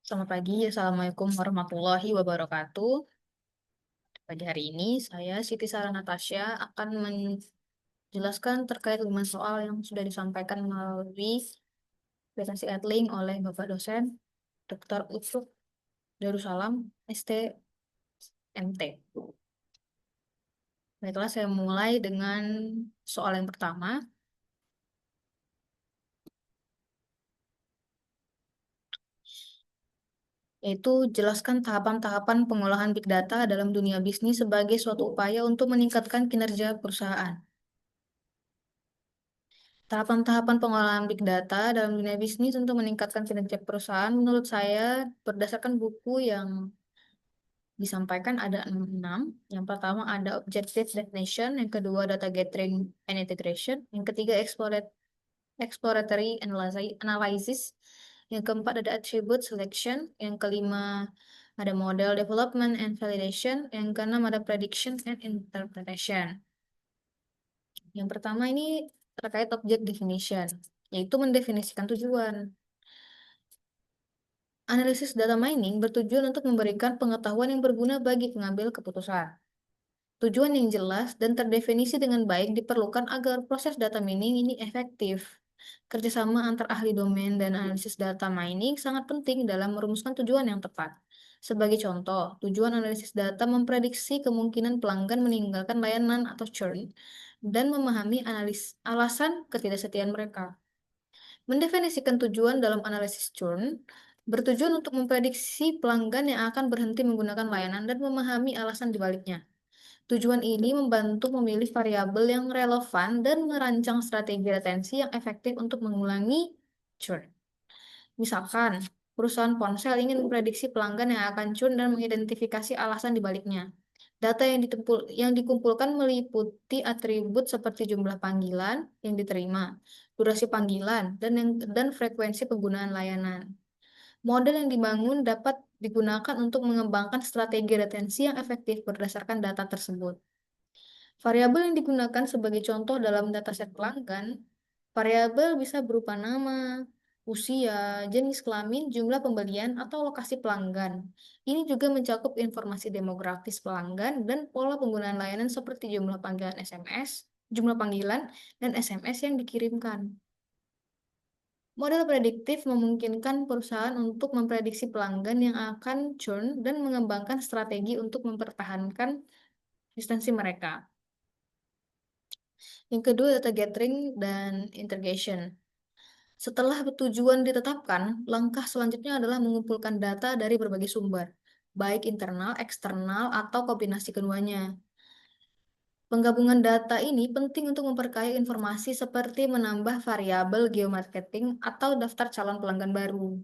Selamat pagi, Assalamualaikum warahmatullahi wabarakatuh. Pagi hari ini, saya Siti Sarah Natasha akan menjelaskan terkait 5 soal yang sudah disampaikan melalui presentasi Edling oleh Bapak dosen Dr. Utsuk Darussalam, STMT. Baiklah, saya mulai dengan soal yang pertama, yaitu jelaskan tahapan-tahapan pengolahan Big Data dalam dunia bisnis sebagai suatu upaya untuk meningkatkan kinerja perusahaan. Tahapan-tahapan pengolahan Big Data dalam dunia bisnis untuk meningkatkan kinerja perusahaan, menurut saya, berdasarkan buku yang disampaikan ada 6. Yang pertama ada Objective Definition, yang kedua Data Gathering and Integration, yang ketiga Exploratory Analysis, yang keempat ada Attribute Selection, yang kelima ada Model Development and Validation, yang keenam ada Prediction and Interpretation. Yang pertama ini terkait Object Definition, yaitu mendefinisikan tujuan. Analisis data mining bertujuan untuk memberikan pengetahuan yang berguna bagi pengambil keputusan. Tujuan yang jelas dan terdefinisi dengan baik diperlukan agar proses data mining ini efektif. Kerjasama antar ahli domain dan analisis data mining sangat penting dalam merumuskan tujuan yang tepat. Sebagai contoh, tujuan analisis data memprediksi kemungkinan pelanggan meninggalkan layanan atau churn dan memahami alasan ketidaksetiaan mereka. Mendefinisikan tujuan dalam analisis churn bertujuan untuk memprediksi pelanggan yang akan berhenti menggunakan layanan dan memahami alasan dibaliknya. Tujuan ini membantu memilih variabel yang relevan dan merancang strategi retensi yang efektif untuk mengulangi churn. Misalkan, perusahaan ponsel ingin memprediksi pelanggan yang akan churn dan mengidentifikasi alasan dibaliknya. Data yang dikumpulkan meliputi atribut seperti jumlah panggilan yang diterima, durasi panggilan, dan frekuensi penggunaan layanan. Model yang dibangun dapat digunakan untuk mengembangkan strategi retensi yang efektif berdasarkan data tersebut. Variabel yang digunakan sebagai contoh dalam dataset pelanggan, variabel bisa berupa nama, usia, jenis kelamin, jumlah pembelian, atau lokasi pelanggan. Ini juga mencakup informasi demografis pelanggan dan pola penggunaan layanan seperti jumlah panggilan SMS, jumlah panggilan, dan SMS yang dikirimkan. Model prediktif memungkinkan perusahaan untuk memprediksi pelanggan yang akan churn dan mengembangkan strategi untuk mempertahankan eksistensi mereka. Yang kedua, data gathering dan integration. Setelah tujuan ditetapkan, langkah selanjutnya adalah mengumpulkan data dari berbagai sumber, baik internal, eksternal, atau kombinasi keduanya. Penggabungan data ini penting untuk memperkaya informasi seperti menambah variabel geomarketing atau daftar calon pelanggan baru.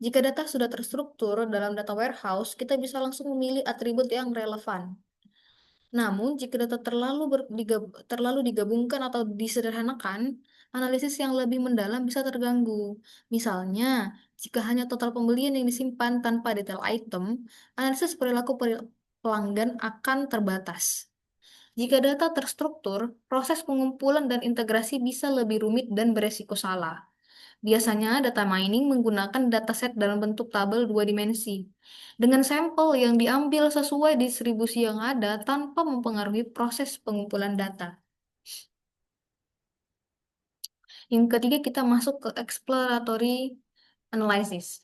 Jika data sudah terstruktur dalam data warehouse, kita bisa langsung memilih atribut yang relevan. Namun, jika data terlalu digabungkan atau disederhanakan, analisis yang lebih mendalam bisa terganggu. Misalnya, jika hanya total pembelian yang disimpan tanpa detail item, analisis perilaku pelanggan akan terbatas. Jika data terstruktur, proses pengumpulan dan integrasi bisa lebih rumit dan beresiko salah. Biasanya data mining menggunakan dataset dalam bentuk tabel 2 dimensi, dengan sampel yang diambil sesuai distribusi yang ada tanpa mempengaruhi proses pengumpulan data. Yang ketiga, kita masuk ke exploratory analysis.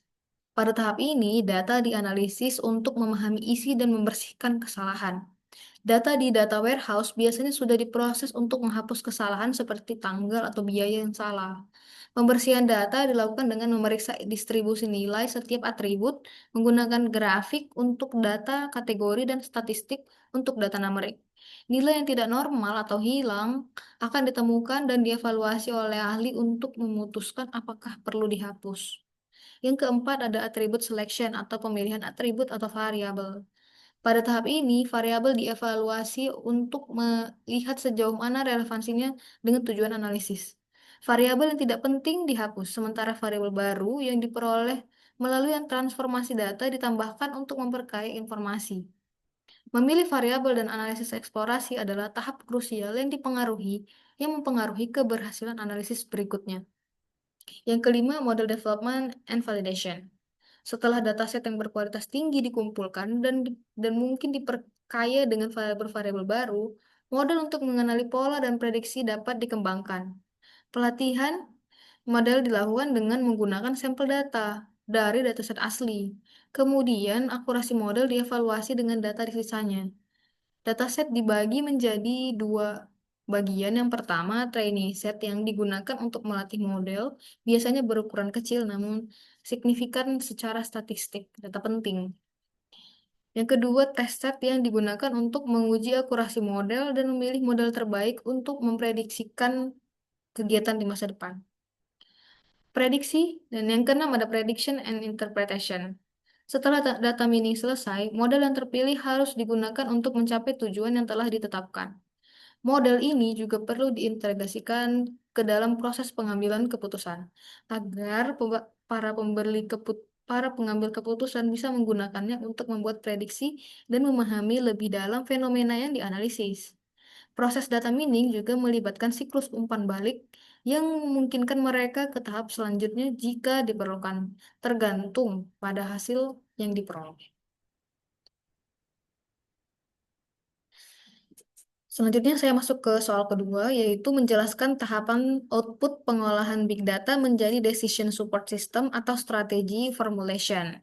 Pada tahap ini, data dianalisis untuk memahami isi dan membersihkan kesalahan. Data di data warehouse biasanya sudah diproses untuk menghapus kesalahan seperti tanggal atau biaya yang salah. Pembersihan data dilakukan dengan memeriksa distribusi nilai setiap atribut, menggunakan grafik untuk data kategori dan statistik untuk data numerik. Nilai yang tidak normal atau hilang akan ditemukan dan dievaluasi oleh ahli untuk memutuskan apakah perlu dihapus. Yang keempat ada atribut selection atau pemilihan atribut atau variabel. Pada tahap ini, variabel dievaluasi untuk melihat sejauh mana relevansinya dengan tujuan analisis. Variabel yang tidak penting dihapus, sementara variabel baru yang diperoleh melalui transformasi data ditambahkan untuk memperkaya informasi. Memilih variabel dan analisis eksplorasi adalah tahap krusial yang mempengaruhi keberhasilan analisis berikutnya. Yang kelima, model development and validation. Setelah dataset yang berkualitas tinggi dikumpulkan dan mungkin diperkaya dengan variabel-variabel baru, model untuk mengenali pola dan prediksi dapat dikembangkan. Pelatihan model dilakukan dengan menggunakan sampel data dari dataset asli. Kemudian, akurasi model dievaluasi dengan data di sisanya. Dataset dibagi menjadi dua bagian. Yang pertama, training set yang digunakan untuk melatih model, biasanya berukuran kecil namun signifikan secara statistik, data penting. Yang kedua, test set yang digunakan untuk menguji akurasi model dan memilih model terbaik untuk memprediksikan kegiatan di masa depan. Prediksi, dan yang keenam ada prediction and interpretation. Setelah data mining selesai, model yang terpilih harus digunakan untuk mencapai tujuan yang telah ditetapkan. Model ini juga perlu diintegrasikan ke dalam proses pengambilan keputusan agar para pengambil keputusan bisa menggunakannya untuk membuat prediksi dan memahami lebih dalam fenomena yang dianalisis. Proses data mining juga melibatkan siklus umpan balik yang memungkinkan mereka ke tahap selanjutnya jika diperlukan, tergantung pada hasil yang diperoleh. Selanjutnya saya masuk ke soal kedua, yaitu menjelaskan tahapan output pengolahan big data menjadi decision support system atau strategi formulation.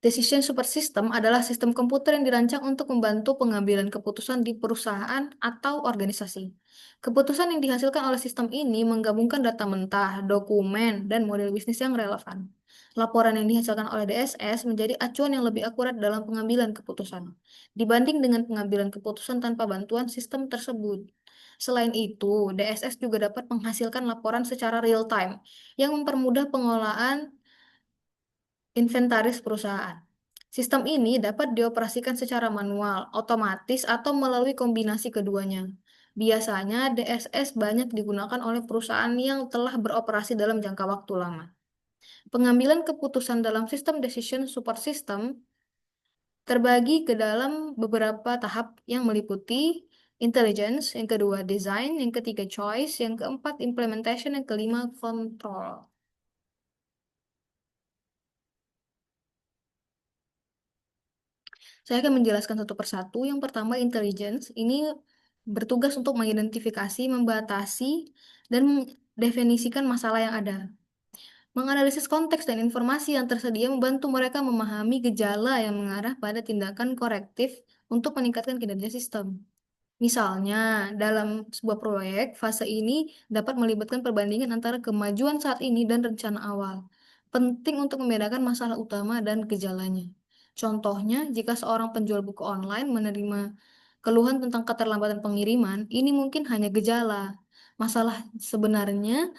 Decision support system adalah sistem komputer yang dirancang untuk membantu pengambilan keputusan di perusahaan atau organisasi. Keputusan yang dihasilkan oleh sistem ini menggabungkan data mentah, dokumen, dan model bisnis yang relevan. Laporan yang dihasilkan oleh DSS menjadi acuan yang lebih akurat dalam pengambilan keputusan, dibanding dengan pengambilan keputusan tanpa bantuan sistem tersebut. Selain itu, DSS juga dapat menghasilkan laporan secara real time yang mempermudah pengolahan inventaris perusahaan. Sistem ini dapat dioperasikan secara manual, otomatis, atau melalui kombinasi keduanya. Biasanya, DSS banyak digunakan oleh perusahaan yang telah beroperasi dalam jangka waktu lama. Pengambilan keputusan dalam sistem decision support system terbagi ke dalam beberapa tahap yang meliputi intelligence, yang kedua design, yang ketiga choice, yang keempat implementation, yang kelima control. Saya akan menjelaskan satu persatu. Yang pertama, intelligence. Ini bertugas untuk mengidentifikasi, membatasi, dan mendefinisikan masalah yang ada. Menganalisis konteks dan informasi yang tersedia membantu mereka memahami gejala yang mengarah pada tindakan korektif untuk meningkatkan kinerja sistem. Misalnya, dalam sebuah proyek, fase ini dapat melibatkan perbandingan antara kemajuan saat ini dan rencana awal. Penting untuk membedakan masalah utama dan gejalanya. Contohnya, jika seorang penjual buku online menerima keluhan tentang keterlambatan pengiriman, ini mungkin hanya gejala. Masalah sebenarnya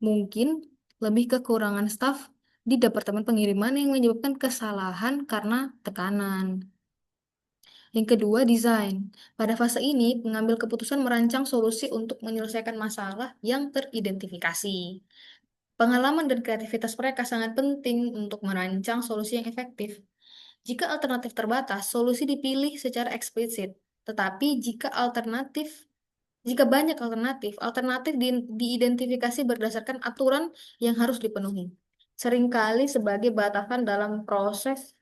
mungkin lebih kekurangan staf di departemen pengiriman yang menyebabkan kesalahan karena tekanan. Yang kedua, desain. Pada fase ini, pengambil keputusan merancang solusi untuk menyelesaikan masalah yang teridentifikasi. Pengalaman dan kreativitas mereka sangat penting untuk merancang solusi yang efektif. Jika alternatif terbatas, solusi dipilih secara eksplisit. Tetapi jika banyak alternatif, diidentifikasi berdasarkan aturan yang harus dipenuhi. Seringkali sebagai batasan dalam proses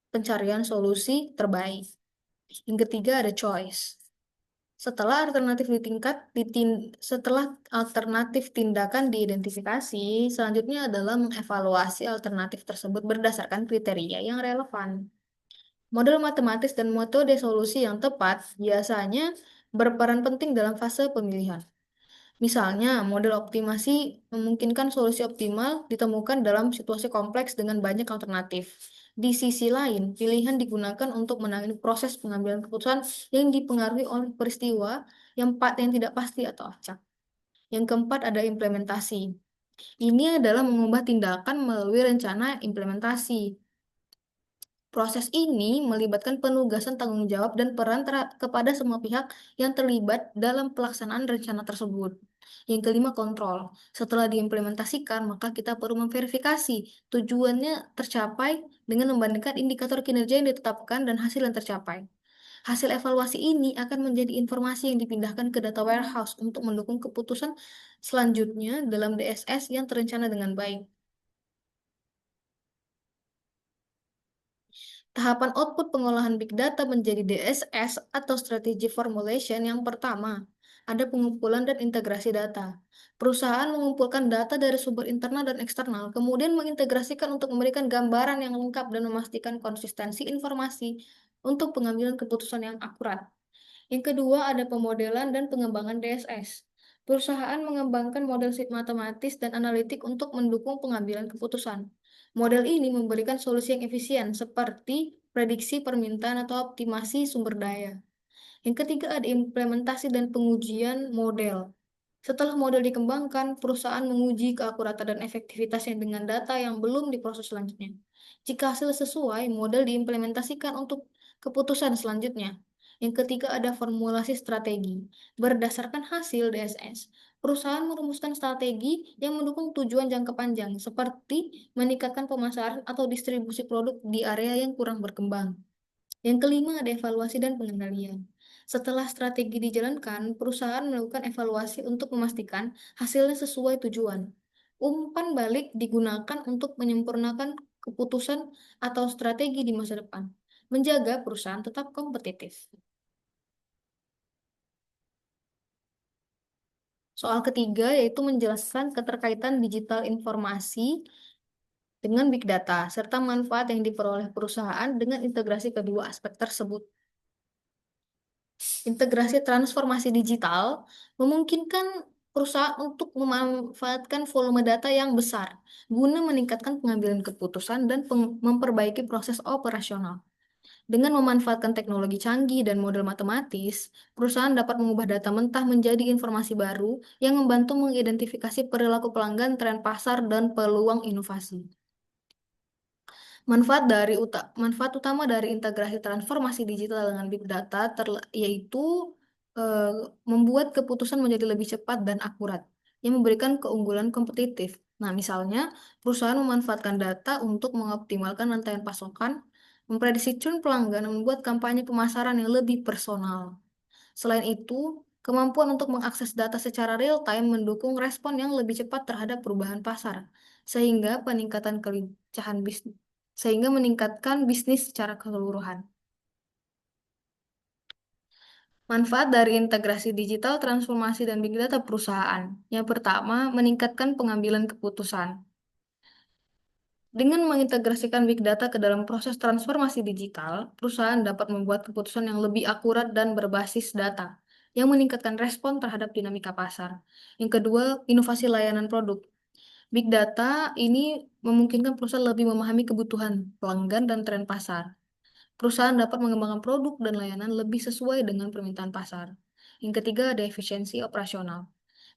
pencarian solusi terbaik. Yang ketiga ada choice. Setelah alternatif tindakan diidentifikasi, selanjutnya adalah mengevaluasi alternatif tersebut berdasarkan kriteria yang relevan. Model matematis dan metode solusi yang tepat biasanya berperan penting dalam fase pemilihan. Misalnya, model optimasi memungkinkan solusi optimal ditemukan dalam situasi kompleks dengan banyak alternatif. Di sisi lain, pilihan digunakan untuk menangani proses pengambilan keputusan yang dipengaruhi oleh peristiwa yang tidak pasti atau acak. Yang keempat ada implementasi. Ini adalah mengubah tindakan melalui rencana implementasi. Proses ini melibatkan penugasan tanggung jawab dan peran kepada semua pihak yang terlibat dalam pelaksanaan rencana tersebut. Yang kelima, kontrol. Setelah diimplementasikan, maka kita perlu memverifikasi tujuannya tercapai dengan membandingkan indikator kinerja yang ditetapkan dan hasil yang tercapai. Hasil evaluasi ini akan menjadi informasi yang dipindahkan ke data warehouse untuk mendukung keputusan selanjutnya dalam DSS yang terencana dengan baik. Tahapan output pengolahan big data menjadi DSS atau strategy formulation yang pertama, ada pengumpulan dan integrasi data. Perusahaan mengumpulkan data dari sumber internal dan eksternal, kemudian mengintegrasikan untuk memberikan gambaran yang lengkap dan memastikan konsistensi informasi untuk pengambilan keputusan yang akurat. Yang kedua, ada pemodelan dan pengembangan DSS. Perusahaan mengembangkan model matematis dan analitik untuk mendukung pengambilan keputusan. Model ini memberikan solusi yang efisien seperti prediksi permintaan atau optimasi sumber daya. Yang ketiga, ada implementasi dan pengujian model. Setelah model dikembangkan, perusahaan menguji keakuratan dan efektivitasnya dengan data yang belum diproses selanjutnya. Jika hasil sesuai, model diimplementasikan untuk keputusan selanjutnya. Yang ketiga, ada formulasi strategi. Berdasarkan hasil DSS, perusahaan merumuskan strategi yang mendukung tujuan jangka panjang, seperti meningkatkan pemasaran atau distribusi produk di area yang kurang berkembang. Yang kelima, ada evaluasi dan pengendalian. Setelah strategi dijalankan, perusahaan melakukan evaluasi untuk memastikan hasilnya sesuai tujuan. Umpan balik digunakan untuk menyempurnakan keputusan atau strategi di masa depan, menjaga perusahaan tetap kompetitif. Soal ketiga yaitu menjelaskan keterkaitan digital informasi dengan big data, serta manfaat yang diperoleh perusahaan dengan integrasi kedua aspek tersebut. Integrasi transformasi digital memungkinkan perusahaan untuk memanfaatkan volume data yang besar guna meningkatkan pengambilan keputusan dan memperbaiki proses operasional. Dengan memanfaatkan teknologi canggih dan model matematis, perusahaan dapat mengubah data mentah menjadi informasi baru yang membantu mengidentifikasi perilaku pelanggan, tren pasar, dan peluang inovasi. Manfaat utama dari integrasi transformasi digital dengan big data yaitu eh, membuat keputusan menjadi lebih cepat dan akurat, yang memberikan keunggulan kompetitif. Nah, misalnya perusahaan memanfaatkan data untuk mengoptimalkan rantaian pasokan, memprediksi churn pelanggan, dan membuat kampanye pemasaran yang lebih personal. Selain itu, kemampuan untuk mengakses data secara real time mendukung respon yang lebih cepat terhadap perubahan pasar, sehingga peningkatan kelincahan bisnis, sehingga meningkatkan bisnis secara keseluruhan. Manfaat dari integrasi digital, transformasi, dan big data perusahaan. Yang pertama, meningkatkan pengambilan keputusan. Dengan mengintegrasikan big data ke dalam proses transformasi digital, perusahaan dapat membuat keputusan yang lebih akurat dan berbasis data, yang meningkatkan respon terhadap dinamika pasar. Yang kedua, inovasi layanan produk. Big data ini memungkinkan perusahaan lebih memahami kebutuhan pelanggan dan tren pasar. Perusahaan dapat mengembangkan produk dan layanan lebih sesuai dengan permintaan pasar. Yang ketiga, ada efisiensi operasional.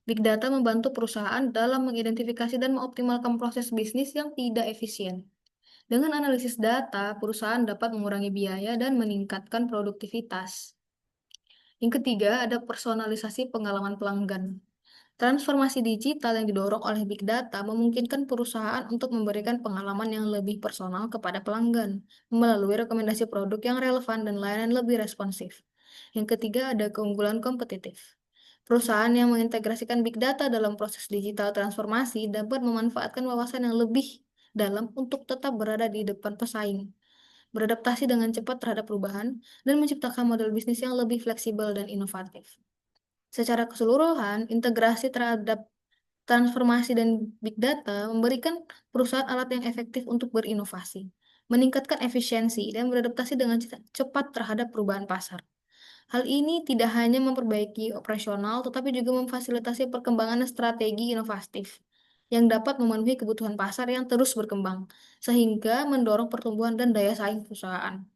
Big data membantu perusahaan dalam mengidentifikasi dan mengoptimalkan proses bisnis yang tidak efisien. Dengan analisis data, perusahaan dapat mengurangi biaya dan meningkatkan produktivitas. Yang ketiga, ada personalisasi pengalaman pelanggan. Transformasi digital yang didorong oleh big data memungkinkan perusahaan untuk memberikan pengalaman yang lebih personal kepada pelanggan melalui rekomendasi produk yang relevan dan layanan lebih responsif. Yang ketiga, ada keunggulan kompetitif. Perusahaan yang mengintegrasikan big data dalam proses digital transformasi dapat memanfaatkan wawasan yang lebih dalam untuk tetap berada di depan pesaing, beradaptasi dengan cepat terhadap perubahan, dan menciptakan model bisnis yang lebih fleksibel dan inovatif. Secara keseluruhan, integrasi terhadap transformasi dan big data memberikan perusahaan alat yang efektif untuk berinovasi, meningkatkan efisiensi, dan beradaptasi dengan cepat terhadap perubahan pasar. Hal ini tidak hanya memperbaiki operasional, tetapi juga memfasilitasi perkembangan strategi inovatif yang dapat memenuhi kebutuhan pasar yang terus berkembang, sehingga mendorong pertumbuhan dan daya saing perusahaan.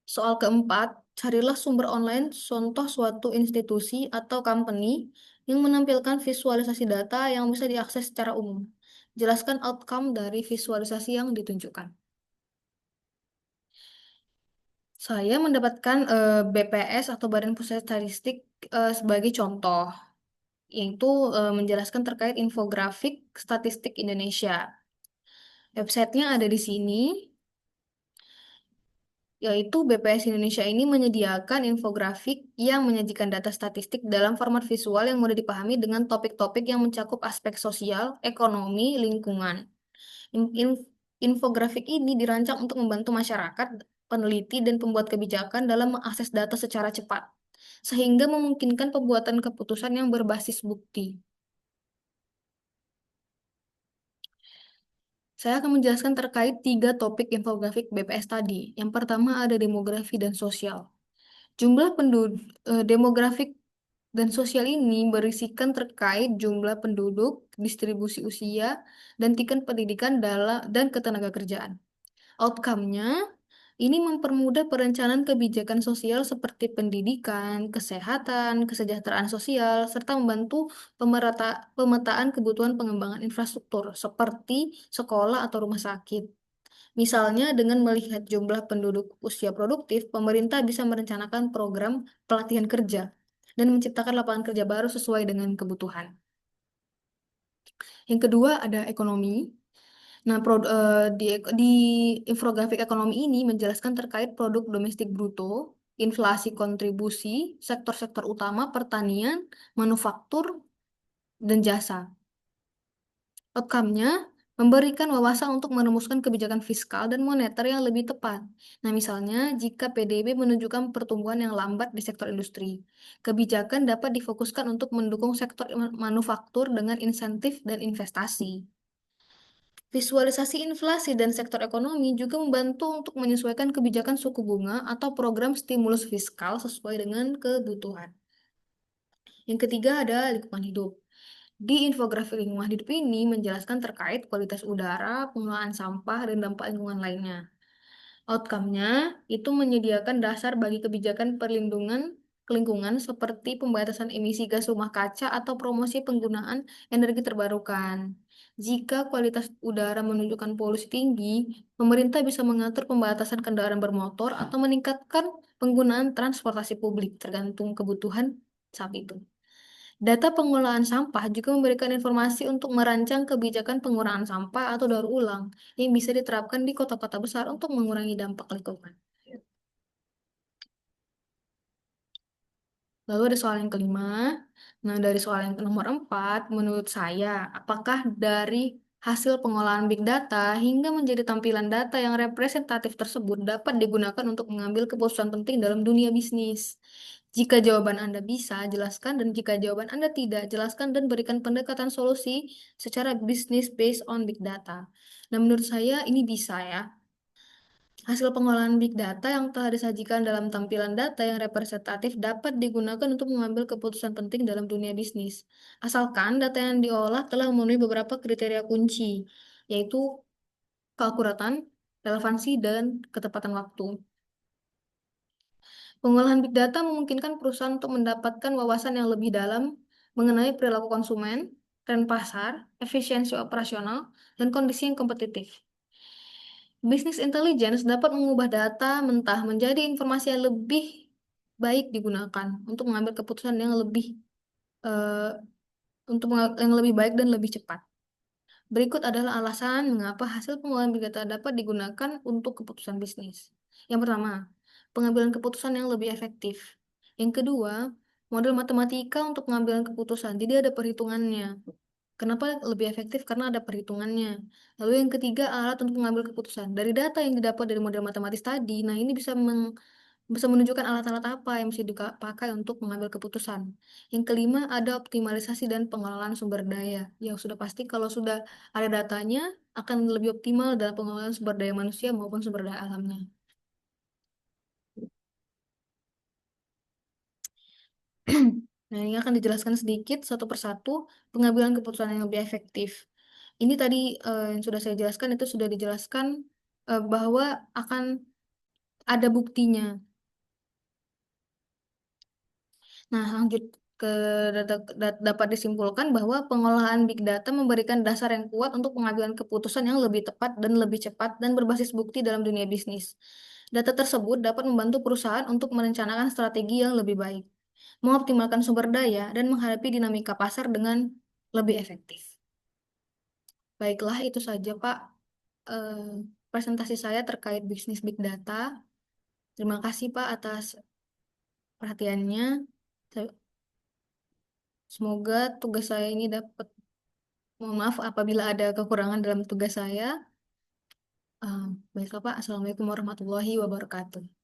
Soal keempat, carilah sumber online contoh suatu institusi atau company yang menampilkan visualisasi data yang bisa diakses secara umum. Jelaskan outcome dari visualisasi yang ditunjukkan. Saya mendapatkan BPS atau Badan Pusat Statistik sebagai contoh, yaitu menjelaskan terkait infografik statistik Indonesia. Websitenya ada di sini, yaitu BPS Indonesia ini menyediakan infografik yang menyajikan data statistik dalam format visual yang mudah dipahami dengan topik-topik yang mencakup aspek sosial, ekonomi, lingkungan. Infografik ini dirancang untuk membantu masyarakat, peneliti, dan pembuat kebijakan dalam mengakses data secara cepat, sehingga memungkinkan pembuatan keputusan yang berbasis bukti. Saya akan menjelaskan terkait 3 topik infografik BPS tadi. Yang pertama ada demografi dan sosial. Jumlah penduduk demografik dan sosial ini berisikan terkait jumlah penduduk, distribusi usia, dan tingkat pendidikan dan ketenagakerjaan. Outcome-nya, ini mempermudah perencanaan kebijakan sosial seperti pendidikan, kesehatan, kesejahteraan sosial, serta membantu pemetaan kebutuhan pengembangan infrastruktur seperti sekolah atau rumah sakit. Misalnya, dengan melihat jumlah penduduk usia produktif, pemerintah bisa merencanakan program pelatihan kerja dan menciptakan lapangan kerja baru sesuai dengan kebutuhan. Yang kedua ada ekonomi. Nah, di infografik ekonomi ini menjelaskan terkait produk domestik bruto, inflasi kontribusi, sektor-sektor utama pertanian, manufaktur, dan jasa. Outcome-nya memberikan wawasan untuk merumuskan kebijakan fiskal dan moneter yang lebih tepat. Nah, misalnya jika PDB menunjukkan pertumbuhan yang lambat di sektor industri, kebijakan dapat difokuskan untuk mendukung sektor manufaktur dengan insentif dan investasi. Visualisasi inflasi dan sektor ekonomi juga membantu untuk menyesuaikan kebijakan suku bunga atau program stimulus fiskal sesuai dengan kebutuhan. Yang ketiga ada lingkungan hidup. Di infografik lingkungan hidup ini menjelaskan terkait kualitas udara, pengelolaan sampah, dan dampak lingkungan lainnya. Outcome-nya itu menyediakan dasar bagi kebijakan perlindungan lingkungan seperti pembatasan emisi gas rumah kaca atau promosi penggunaan energi terbarukan. Jika kualitas udara menunjukkan polusi tinggi, pemerintah bisa mengatur pembatasan kendaraan bermotor atau meningkatkan penggunaan transportasi publik tergantung kebutuhan saat itu. Data pengolahan sampah juga memberikan informasi untuk merancang kebijakan pengurangan sampah atau daur ulang yang bisa diterapkan di kota-kota besar untuk mengurangi dampak lingkungan. Lalu ada soal yang kelima. Nah, dari soal yang nomor 4, menurut saya, apakah dari hasil pengolahan big data hingga menjadi tampilan data yang representatif tersebut dapat digunakan untuk mengambil keputusan penting dalam dunia bisnis? Jika jawaban Anda bisa, jelaskan, dan jika jawaban Anda tidak, jelaskan dan berikan pendekatan solusi secara bisnis based on big data. Nah, menurut saya ini bisa ya. Hasil pengolahan big data yang telah disajikan dalam tampilan data yang representatif dapat digunakan untuk mengambil keputusan penting dalam dunia bisnis. Asalkan data yang diolah telah memenuhi beberapa kriteria kunci, yaitu keakuratan, relevansi, dan ketepatan waktu. Pengolahan big data memungkinkan perusahaan untuk mendapatkan wawasan yang lebih dalam mengenai perilaku konsumen, tren pasar, efisiensi operasional, dan kondisi yang kompetitif. Bisnis intelligence dapat mengubah data mentah menjadi informasi yang lebih baik digunakan untuk mengambil keputusan yang lebih eh, yang lebih baik dan lebih cepat. Berikut adalah alasan mengapa hasil pengolahan big data dapat digunakan untuk keputusan bisnis. Yang pertama, pengambilan keputusan yang lebih efektif. Yang kedua, model matematika untuk pengambilan keputusan. Jadi ada perhitungannya. Kenapa lebih efektif? Karena ada perhitungannya. Lalu yang ketiga, alat untuk mengambil keputusan. Dari data yang didapat dari model matematis tadi, nah ini bisa menunjukkan alat-alat apa yang bisa dipakai untuk mengambil keputusan. Yang kelima, ada optimalisasi dan pengelolaan sumber daya. Yang sudah pasti kalau sudah ada datanya, akan lebih optimal dalam pengelolaan sumber daya manusia maupun sumber daya alamnya. Nah, ini akan dijelaskan sedikit satu persatu pengambilan keputusan yang lebih efektif. Ini tadi yang sudah saya jelaskan itu sudah dijelaskan bahwa akan ada buktinya. Nah, lanjut ke dapat disimpulkan bahwa pengolahan big data memberikan dasar yang kuat untuk pengambilan keputusan yang lebih tepat dan lebih cepat dan berbasis bukti dalam dunia bisnis. Data tersebut dapat membantu perusahaan untuk merencanakan strategi yang lebih baik, mengoptimalkan sumber daya, dan menghadapi dinamika pasar dengan lebih efektif. Baiklah, itu saja, Pak, eh, presentasi saya terkait bisnis big data. Terima kasih, Pak, atas perhatiannya. Semoga tugas saya ini dapat Mohon maaf apabila ada kekurangan dalam tugas saya. Baiklah Pak, Assalamualaikum warahmatullahi wabarakatuh.